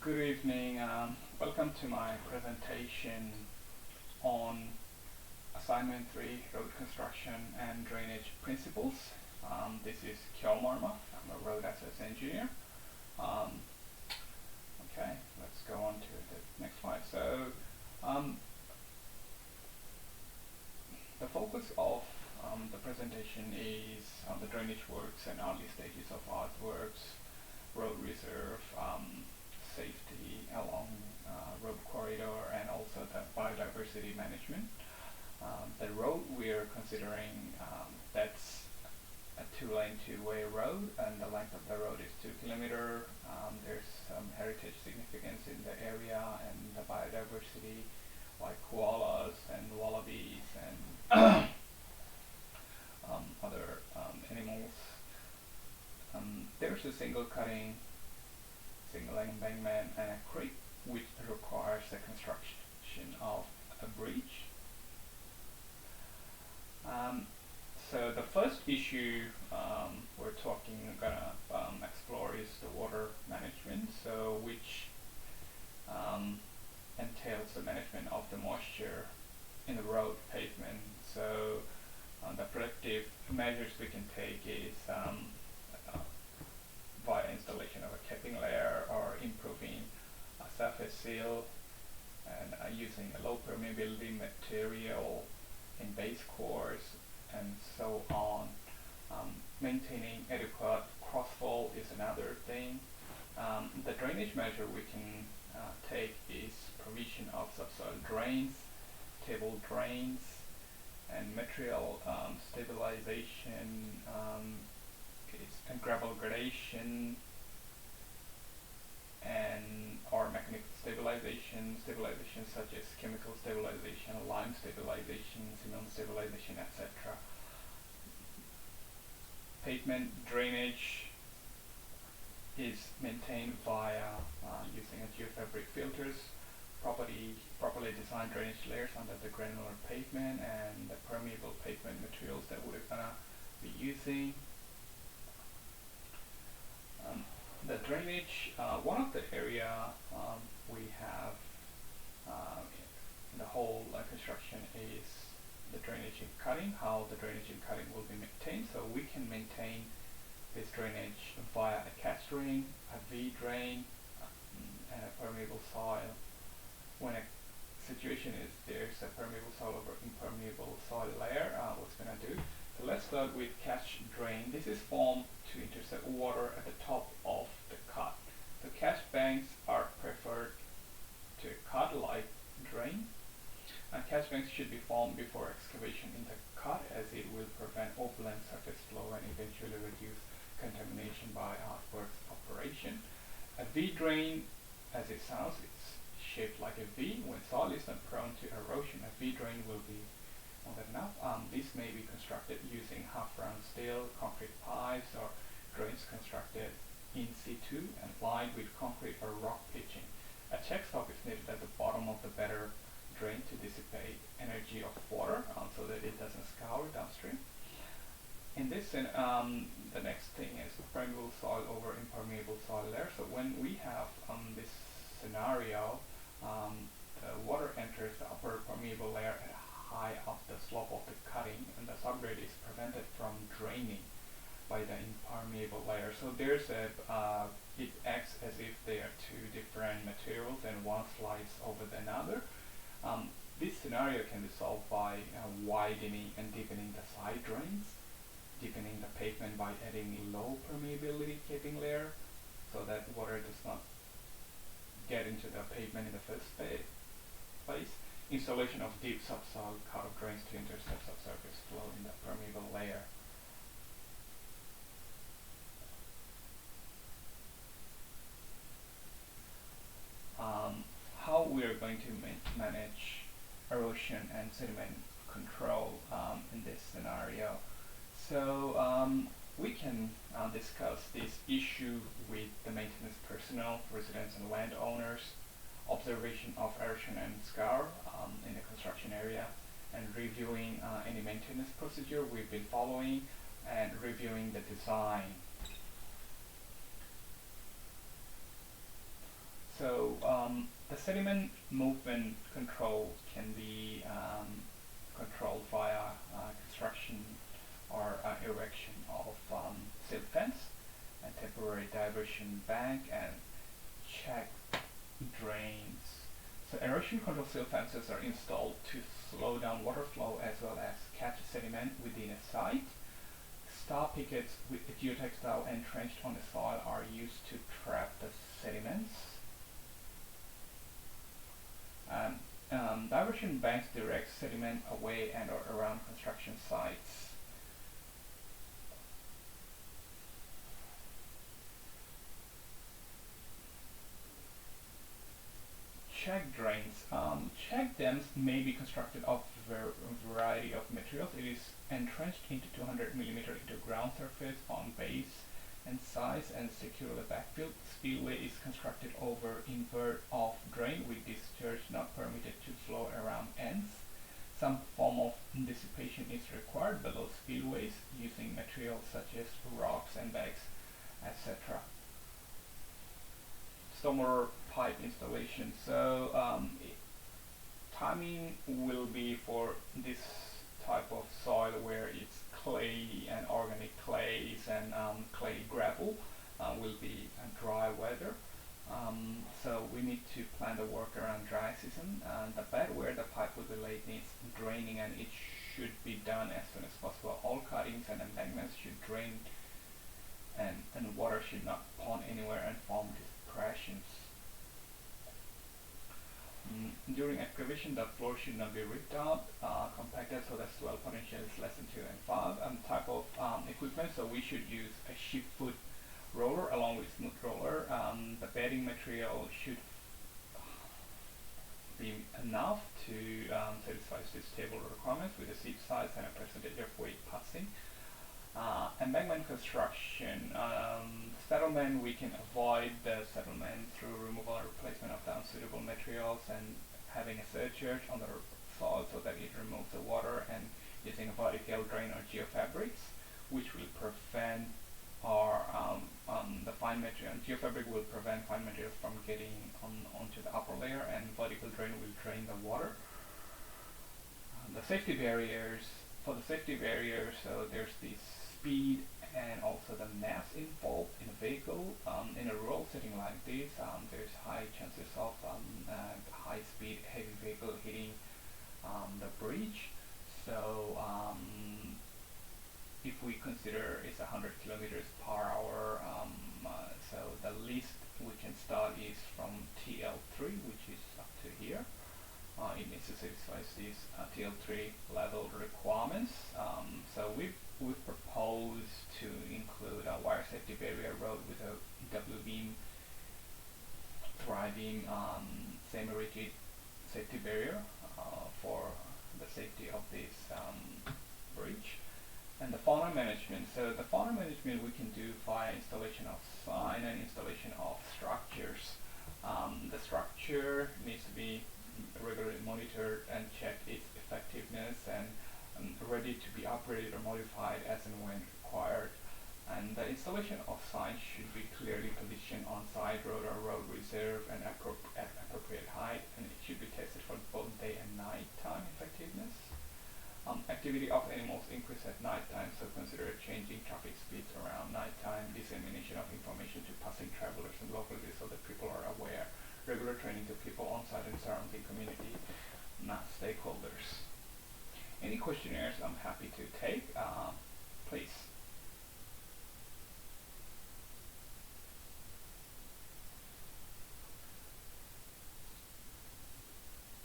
Good evening. Welcome to my presentation on Assignment 3 Road Construction and Drainage Principles. This is Kyo Marma. I'm a road access engineer. Okay, let's go on to the next slide. The focus of the presentation is on the drainage works and early stages of earthworks, road reserve, safety along road corridor, and also the biodiversity management. The road we're considering, that's a two-lane, two-way road, and the length of the road is 2 kilometers. There's some heritage significance in the area, and the biodiversity, like koalas and wallabies and other animals. There's a single cutting, single embankment, and a creek, which requires the construction of a bridge. So the first issue we're gonna explore is the water management, so which entails the management of the moisture in the road pavement. So the predictive measures we can take is via installation of a capping layer or improving a surface seal and using a low permeability material in base course and so on. Maintaining adequate crossflow is another thing. The drainage measure we can take is provision of subsoil drains, table drains, and material stabilization, and gravel gradation, and or mechanical stabilization such as chemical stabilization, lime stabilization, cement stabilization, etc. Pavement drainage is maintained via using a geofabric filters, properly designed drainage layers under the granular pavement, and the permeable pavement materials that we're gonna be using. The drainage, one of the area we have in the whole construction is the drainage and cutting, how the drainage and cutting will be maintained. So we can maintain this drainage via a catch drain, a V drain, and a permeable soil. When a situation is there's a permeable soil over impermeable soil layer, what's gonna do? So let's start with catch drain. This is formed to intercept water at the top of the cut. So catch banks are preferred to a cut-like drain. Catch banks should be formed before excavation in the cut, as it will prevent overland surface flow and eventually reduce contamination by earthworks operation. A V drain, as it sounds, it's shaped like a V. When soil is not prone to erosion, a V drain will be more than enough. This may be constructed using half-round steel, concrete pipes, or drains constructed in situ and lined with concrete or rock pitching. A check stop is needed at the bottom of the better drain to dissipate energy of water so that it doesn't scour downstream. In this, the next thing is permeable soil over impermeable soil layer. So when we have this scenario, the water enters the upper permeable layer at high up the slope of the cutting, and the subgrade is prevented from draining by the impermeable layer. So there's it acts as if they are two different materials and one slides over the other. This scenario can be solved by widening and deepening the side drains, deepening the pavement by adding low permeability capping layer so that water does not get into the pavement in the first place. Installation of deep subsoil cut-off drains to intercept subsurface flow in the permeable layer. How we are going to manage erosion and sediment control in this scenario. So we can discuss this issue with the maintenance personnel, residents and landowners, observation of erosion and scour in the construction area, and reviewing any maintenance procedure we've been following, and reviewing the design. So The sediment movement control can be controlled via construction or erection of silt fence and temporary diversion bank and check drains. So erosion control silt fences are installed to slow down water flow as well as catch sediment within a site. Star pickets with a geotextile entrenched on the soil are used to trap the sediments. Diversion banks direct sediment away and or around construction sites. Check drains. Check dams may be constructed of a variety of materials. It is entrenched into 200 millimeter into ground surface on base and size and securely backfilled. Spillway is constructed over invert of drain with discharge not permitted to flow around ends. Some form of dissipation is required below spillways using materials such as rocks and bags, etc. Stormwater pipe installation. So timing will be for this type of soil where it's clay and organic clays and clay gravel will be dry weather. So we need to plan the work around dry season. The bed where the pipe will be laid needs draining and it should be done as soon as possible. All cuttings and embankments should drain and water should not pond anywhere and form depressions. During excavation, the floor should not be ripped out, compacted so that swell potential is less than 2 and 5. Type of equipment, so we should use a sheep foot roller along with smooth roller. The bedding material should be enough to satisfy this table requirements with a seat size and a percentage of weight passing. Embankment construction. Settlement, we can avoid the settlement through removal and replacement of the unsuitable materials and having a surcharge on the soil so that it removes the water and using a vertical drain or geofabrics which will prevent the fine material. Geofabric will prevent fine materials from getting onto the upper layer and vertical drain will drain the water. The safety barriers. For the safety barriers, so there's the speed and also the mass involved in a vehicle. In a rural setting like this, there's high chances of high-speed heavy vehicle hitting the bridge. So if we consider it's 100 kilometers per hour, so the least we can start is from TL3, which is up to here. It needs to satisfy these TL3 level requirements. So we've proposed to include a wire safety barrier road with a W-beam, tri-beam, semi-rigid safety barrier for the safety of this bridge. And the fauna management. So the fauna management we can do via installation of sign and installation of structures. The structure needs to be regularly monitored and check its effectiveness and ready to be upgraded or modified as and when required. And the installation of signs should be clearly positioned on side road or road reserve and at appropriate height, and it should be tested for both day and night time effectiveness. Activity of animals increase at night time, so consider changing traffic speeds around night time, dissemination of information to passing travelers and locally so that people are aware, regular training to people on site and surrounding community, not stakeholders. Any questionnaires, I'm happy to